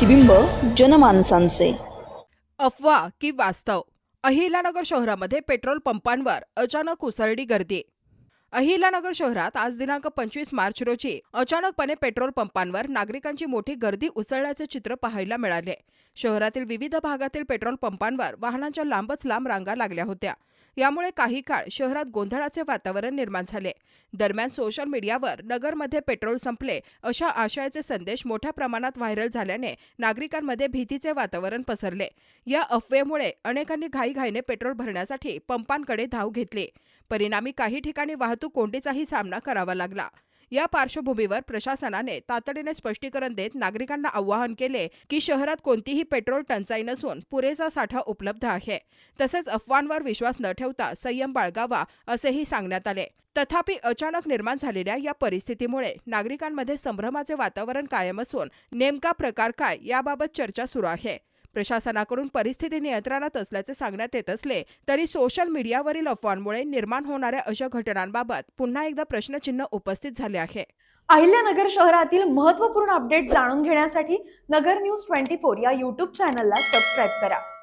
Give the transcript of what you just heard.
प्रतिबिंब जनमानसांचे. अफवा की वास्तव? अहिल्यानगर शहरामध्ये पेट्रोल पंपांवर अचानक उसळली गर्दी. अहिल्यानगर शहरात आज दिनांक 25 मार्च रोजी अचानकपणे पेट्रोल पंपांवर नागरिकांची मोठी गर्दी उसळल्याचे चित्र पाहायला मिळाले. शहरातील विविध भागातील पेट्रोल पंपांवर वाहनांच्या लांबच लांब रांगा लागल्या होत्या. यामुळे काही काळ शहरात गोंधळाचे वातावरण निर्माण झाले. दरम्यान सोशल मीडियावर नगरमध्ये पेट्रोल संपले अशा आशयाचे संदेश मोठ्या प्रमाणात व्हायरल झाल्याने नागरिकांमध्ये भीतीचे वातावरण पसरले. या अफवेमुळे अनेकांनी घाईघाईने पेट्रोल भरण्यासाठी पंपांकडे धाव घेतली. परिणामी काही ठिकाणी वाहतूक कोंडीचाही सामना करावा लागला. या पार्श्वभूमीवर प्रशासनाने तातडीने स्पष्टीकरण देत नागरिकांना आवाहन केले की शहरात कोणतीही पेट्रोल टंचाई नसून पुरेसा साठा उपलब्ध आहे. तसेच अफवांवर विश्वास न ठेवता संयम बाळगावा असेही सांगण्यात आले. तथापि अचानक निर्माण झालेल्या या परिस्थितीमुळे नागरिकांमध्ये संभ्रमाचे वातावरण कायम असून नेमका प्रकार काय याबाबत चर्चा सुरू आहे. प्रशासनाकडून परिस्थिती नियंत्रणात असल्याचे सांगण्यात येत असले तरी सोशल मीडियावरील अफवांमुळे निर्माण होणाऱ्या अशा घटनांबाबत पुन्हा एकदा प्रश्नचिन्ह उपस्थित झाले आहे. अहिल्यानगर शहरातील महत्त्वपूर्ण अपडेट जाणून घेण्यासाठी नगर न्यूज 24 या यूट्यूब चॅनलला सबस्क्राईब करा.